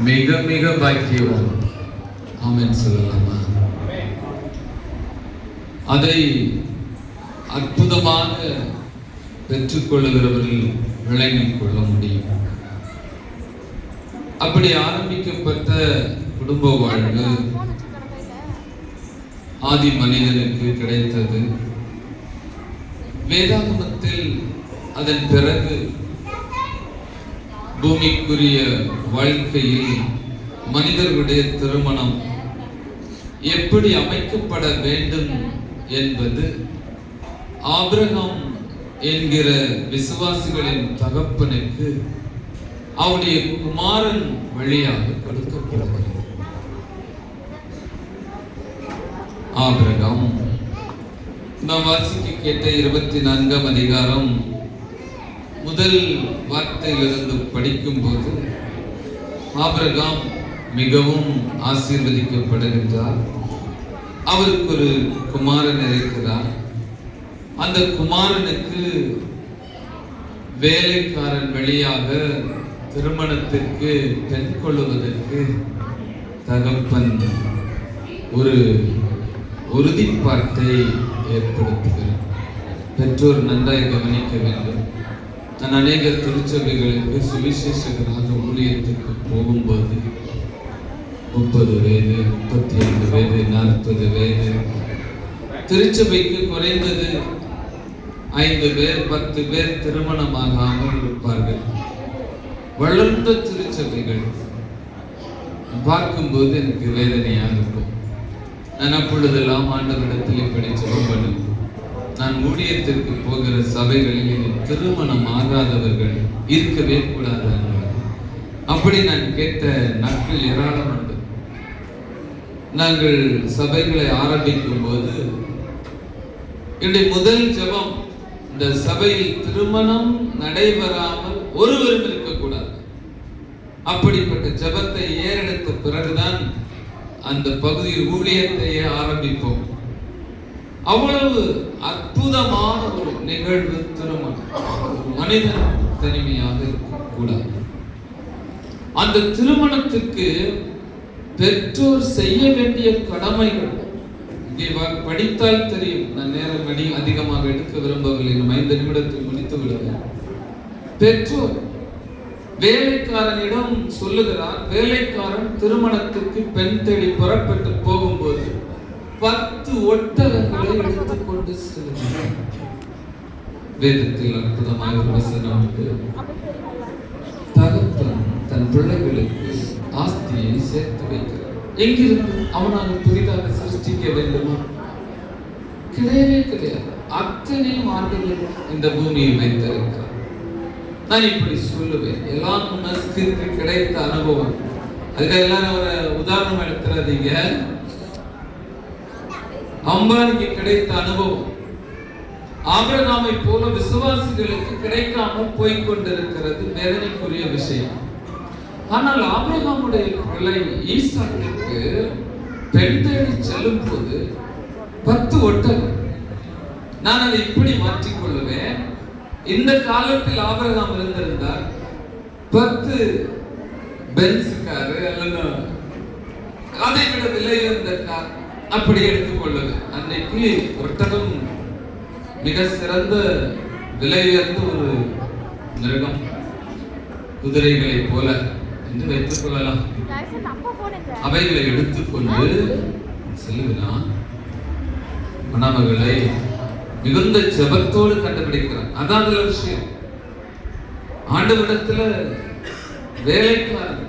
மிக மிக பாக்கியவான். ஆமென் சொல்லலாமா? அதை அற்புதமாக பெற்றுக்கொள்ளுகிறவர்கள் விளங்கிக் கொள்ள முடியும். அப்படி ஆரம்பிக்கப்பட்ட குடும்ப வாழ்வு ஆதி மனிதனுக்கு கிடைத்தது. வேதாகமத்தில் அதன் பிறகு பூமிக்குரிய வாழ்க்கையில் மனிதர்களுடைய திருமணம் எப்படி அமைக்கப்பட வேண்டும் என்பது ஆபிரகாம் என்கிற விசுவாசிகளின் தகப்பனுக்கு அவருடைய குமாரன் வழியாக கொடுக்கப்படுகிறது. ஆபிரகாம் நாம் வாசிக்க கேட்ட 24ஆம் அதிகாரம் முதல் வார்த்தையிலிருந்து படிக்கும் போது ஆபிரகாம் மிகவும் ஆசீர்வதிக்கப்படுகின்றார். அவருக்கு ஒரு குமாரன் இருக்கிறார். அந்த குமாரனுக்கு வேலைக்காரன் வழியாக திருமணத்திற்கு பெண் கொள்ளுவதற்கு தகப்பன் ஒரு உறுதிப்பாட்டை ஏற்படுத்துகிறார். பெற்றோர் நன்றாக கவனிக்க வேண்டும். நான் அநேக திருச்சபைகளுக்கு சுவிசேஷகராக ஊழியத்துக்கு போகும்போது 30 வயது, 35 வயது, 40 வயது, திருச்சபைக்கு குறைந்தது 5 பேர் 10 பேர் திருமணமாகாமல் இருப்பார்கள். வளர்ந்த திருச்சபைகள் பார்க்கும்போது எனக்கு வேதனையாக இருக்கும். நான் அப்பொழுதெல்லாம் ஆண்டவரிடத்தில் இப்படி ஜெபம் பண்ணுவேன். நான் ஊழியத்திற்கு போகிற சபைகளில் திருமணம் ஆகாதவர்கள் இருக்கவே கூடாது. அப்படி நான் கேட்ட நாட்கள் ஏராளம் உண்டு. நாங்கள் சபைகளை ஆரம்பிக்கும் போது என்னுடைய முதல் ஜெபம், இந்த சபையில் திருமணம் நடைபெறாமல் ஒருவரும் இருக்கக்கூடாது. அப்படிப்பட்ட ஜெபத்தை ஏறெடுத்த பிறகுதான் அந்த பகுதியில் ஊழியத்தையே ஆரம்பிப்போம். அவ்வளவு அற்புதமான ஒரு நிகழ்வு திருமணம். மனிதன் தனிமையாக இருக்கக்கூடாது. அந்த திருமணத்துக்கு பெற்றோர் செய்ய வேண்டிய கடமைகள் இங்கே படித்தால் தெரியும். நான் நேரம் அதிகமாக எடுக்க விரும்பவில்லை. 5 நிமிடத்தில் முடித்து விடுவேன். பெற்றோர் வேலைக்காரனிடம் சொல்லுகிறார். வேலைக்காரன் திருமணத்துக்கு பெண் தேடி புறப்பட்டு போகும்போது 10 ஒட்டகங்களை எடுத்துக்கொண்டு செல்கிறார். வேதத்தில் அற்புதமான ஒரு வசனம் உண்டு. தகப்பன் தன் பிள்ளைகளுக்கு ஆஸ்தியை சேர்த்து வைக்கிறார். எங்கிருந்து அவனால் புதிதாக சிருஷ்டிக்க வேண்டுமா? கிடையவே கிடையாது. அத்தனையும் ஆண்டுகள் இந்த பூமியில் வைத்திருக்கிறார். நான் இப்படி சொல்லுவேன். எல்லாம் மஸ்கிற்கு கிடைத்த அனுபவம். அதுக்கு எல்லாரும் ஒரு உதாரணம் எடுத்துறாதீங்க. அம்பானிக்கு கிடைத்த அனுபவம் ஆபிரகாமை போல விசுவாசிகளுக்கு கிடைக்காமல் போய்கொண்டிருக்கிறது. வேதனைக்குரிய விஷயம். ஆனால் ஆபிரகாமுடைய பிள்ளை ஈசாக்கிற்கு பெண் தேடி செல்லும் போது 10 ஒட்டகம். நான் அதை இப்படி மாற்றிக் கொள்ளுவேன். இந்த காலத்தில் ஆபிரகாம் இருந்திருந்தார் 10 பென்ஸ் காரு அல்லது அதை விட விலை உயர்ந்த கார் அப்படி எடுத்துக்கொள்ளுது. அன்னைக்கு ஒட்டகம் மிக சிறந்த விலை உயர்ந்த ஒரு மிருகம், குதிரைகளை போல என்று வைத்துக் கொள்ளலாம். அவைகளை எடுத்துக்கொண்டு செல்லுகிறான். மணமகளை மிகுந்த ஜெபத்தோடு கண்டுபிடிக்கிறான். அதான் அதுல விஷயம். ஆண்டவரிடத்துல வேலைக்காரன்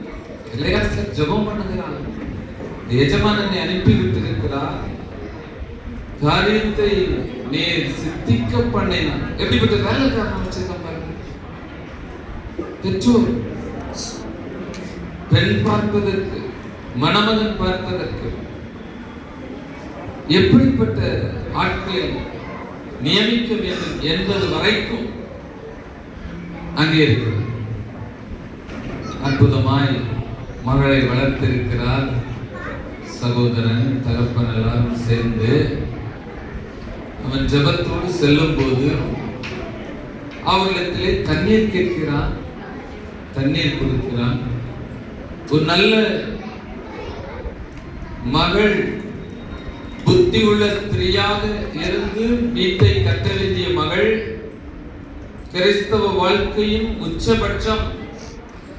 எல்லையாசர் ஜெபம் பண்ணுகிறான். எஜமானனை அனுப்பி விட்டிருக்கிறார். காரியத்தை நீர் சித்திக்க பண்ணினான். எப்படிப்பட்ட வேலைக்காரன் வச்சிருக்கான் பாருங்க. பெற்றோர் பெண் பார்ப்பதற்கு, மணமகன் பார்ப்பதற்கு எப்படிப்பட்ட ஆட்களை நியமிக்க வேண்டும் என்பது வரைக்கும் அங்கே இருக்கிறது. அற்புதமாய் மகளை வளர்த்திருக்கிறார். சகோதரன் தகப்பன் எல்லாரும் சேர்ந்து அவன் ஜெபத்தோடு செல்லும் போது அவர்களிடத்திலே தண்ணீர் கேட்கிறான். தண்ணீர் கொடுக்கிறான். ஒரு நல்ல மகள், புத்தி உள்ள ஸ்திரியாக இருந்து வீட்டை கட்ட வேண்டிய மகள், கிறிஸ்தவ வாழ்க்கையின் உச்சபட்சம்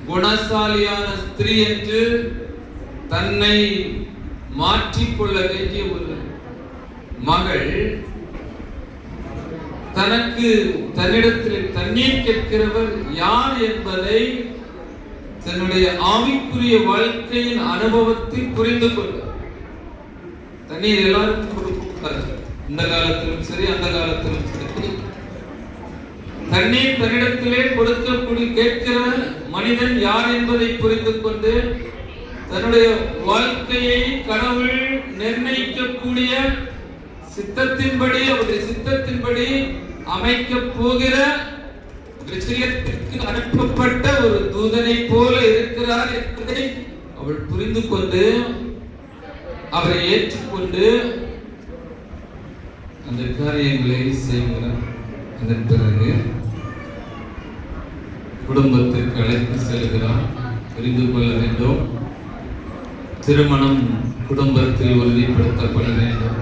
குணசாலியான ஸ்திரீ என்று தன்னை மாற்றிக்கொள்ள வேண்டிய ஒரு மகள், தனக்கு தன்னிடத்தில் தண்ணீர் கேட்கிறவர் யார் என்பதை தன்னுடைய ஆவிக்குரிய வாழ்க்கையின் அனுபவத்தில் புரிந்து கொள்ள. தண்ணீர் எல்லாருக்கும் கொடுப்பார், இந்த காலத்திலும் சரி அந்த காலத்திலும் சரி. தண்ணீர் தன்னிடத்திலே கொடுக்கக்கூடிய கேட்கிற மனிதன் யார் என்பதை புரிந்து கொண்டு தன்னுடைய வாழ்க்கையை கடவுள் நிர்ணயிக்கக்கூடிய சித்தத்தின்படி, அவருடைய சித்தத்தின்படி அமைக்க போகிற விஷயத்திற்கு அனுப்பப்பட்ட ஒரு தூதனை போல இருக்கிறார் என்பதை அவள் புரிந்து கொண்டு அவரை ஏற்றுக்கொண்டு அந்த காரியங்களை செய்கிறார். அதன் பிறகு குடும்பத்திற்கு அழைத்து செல்கிறார். புரிந்து கொள்ள வேண்டும், திருமணம் குடும்பத்தில் உறுதிப்படுத்தப்பட வேண்டும்.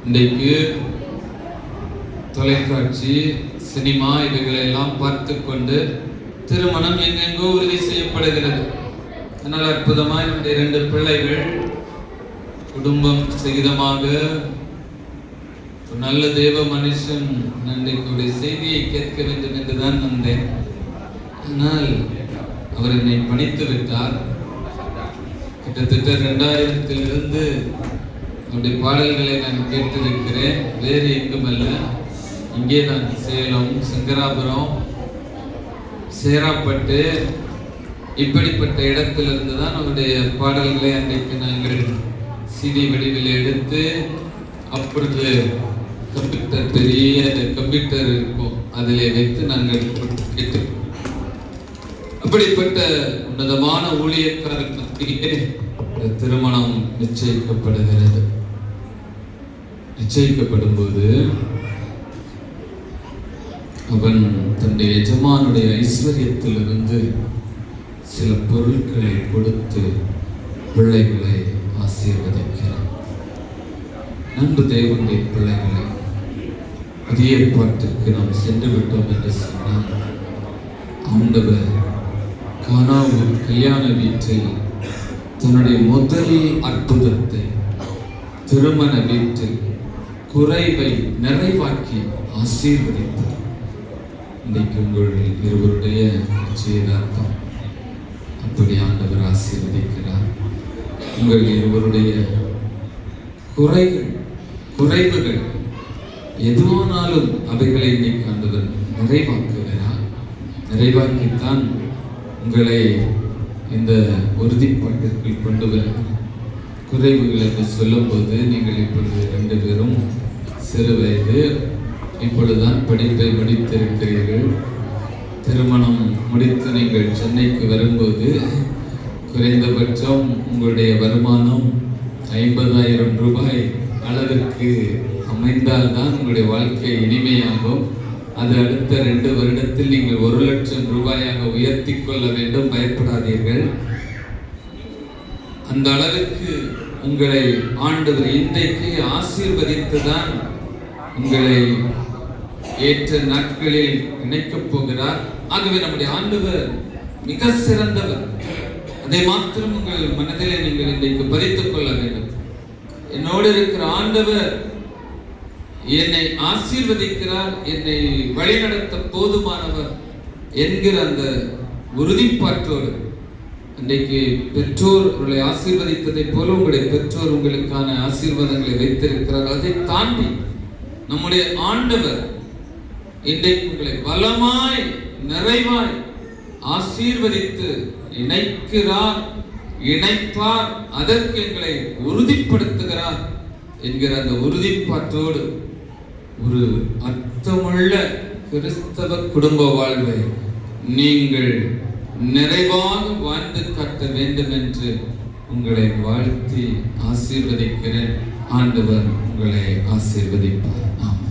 இன்றைக்கு தொலைக்காட்சி, சினிமா இவைகளை எல்லாம் பார்த்து கொண்டு திருமணம் எங்கெங்கோ உறுதி செய்யப்படுகிறது. அதனால் அற்புதமாய் நம்முடைய 2 பிள்ளைகள் குடும்பம் சகிதமாக நல்ல தேவ மனுஷன் நன்றைக்குடைய செய்தியை கேட்க வேண்டும் என்றுதான் வந்தேன். ஆனால் அவர் என்னை பணித்து விட்டார். கிட்டத்தட்ட 2000 அவருடைய பாடல்களை நான் கேட்டிருக்கிறேன். வேறு எங்குமல்ல, இங்கே நான் சேலம், சங்கராபுரம், சேராப்பட்டு இப்படிப்பட்ட இடத்திலிருந்து தான் அவருடைய பாடல்களை அன்றைக்கு நாங்கள் சிடி வடிவில் எடுத்து, அப்பொழுது கம்ப்யூட்டர், பெரிய கம்ப்யூட்டர் இருக்கும், அதிலே வைத்து நாங்கள் கேட்டு, அப்படிப்பட்ட உன்னதமான ஊழியக்காரர்களுக்கு திருமணம் நிச்சயிக்கப்படுகிறது. நிச்சயிக்கப்படும் போது அவன் தன்னுடைய எஜமானுடைய ஐஸ்வர்யத்திலிருந்து சில பொருட்களை கொடுத்து பிள்ளைகளை ஆசீர்வதிக்கிறான். அன்பு தேவனுடைய பிள்ளைகளை, புதிய ஏற்பாட்டிற்கு நாம் சென்று விட்டோம் என்று சொன்னால், ஆண்டவர் கானாவூர் கல்யாண வீட்டில் தன்னுடைய முதல் அற்புதத்தை திருமண வீட்டில் குறைவை நிறைவாக்கி ஆசீர்வதித்தார். இன்றைக்கு உங்கள் இருவருடைய நிச்சயதார்த்தம் அப்படி ஆண்டவர் ஆசீர்வதிக்கிறார். உங்கள் இருவருடைய குறைவுகள் எதுவானாலும் அவைகளை இன்னைக்கு ஆண்டவர் நிறைவாக்குகிறார். நிறைவாக்கித்தான் உங்களை இந்த உறுதிப்பாட்டிற்கு கொண்டு வருகிறார். குறைவுகள் என்று சொல்லும் போது, நீங்கள் இப்பொழுது 2 பேரும் சிறு வயது, இப்பொழுதுதான் படிப்பை முடித்திருக்கிறீர்கள். திருமணம் முடித்து நீங்கள் சென்னைக்கு வரும்போது குறைந்தபட்சம் உங்களுடைய வருமானம் 50,000 ரூபாய் அளவிற்கு அமைந்தால்தான் உங்களுடைய வாழ்க்கை இனிமையாகும். அது அடுத்த 2 வருடத்தில் நீங்கள் 1,00,000 ரூபாயாக உயர்த்தி கொள்ள வேண்டும். பயப்படாதீர்கள். அந்த அளவுக்கு உங்களை ஆண்டவர் இன்றைக்கு ஆசீர்வதித்துதான் உங்களை ஏற்ற நாட்களில் இணைக்கப் போகிறார். ஆகவே நம்முடைய ஆண்டவர் மிக சிறந்தவர். அதை மாத்திரம் உங்கள் மனதிலே நீங்கள் இன்றைக்கு பதித்துக் கொள்ள வேண்டும். என்னோடு இருக்கிற ஆண்டவர் என்னை ஆசீர்வதிக்கிறார், என்னை வழிநடத்த போதுமானவர் என்கிற அந்த உறுதிப்பாட்டோடு இன்றைக்கு பெற்றோர் உங்களை ஆசீர்வதித்ததை போல உங்களுடைய பெற்றோர் உங்களுக்கான ஆசீர்வாதங்களை வைத்திருக்கிறார். அதை தாண்டி நம்முடைய ஆண்டவர் இன்றைக்கு உங்களை பலமாய் நிறைவாய் ஆசீர்வதித்து இணைக்கிறார், இணைப்பார், அதற்கு எங்களை உறுதிப்படுத்துகிறார் என்கிற அந்த உறுதிப்பாட்டோடு ஒரு அர்த்தமுள்ள கிறிஸ்தவ குடும்ப வாழ்வை நீங்கள் நிறைவாக வாழ்ந்து காட்ட வேண்டும் என்று உங்களை வாழ்த்தி ஆசீர்வதிக்கிறேன். ஆண்டவர் உங்களை ஆசீர்வதிப்பார். ஆமென்.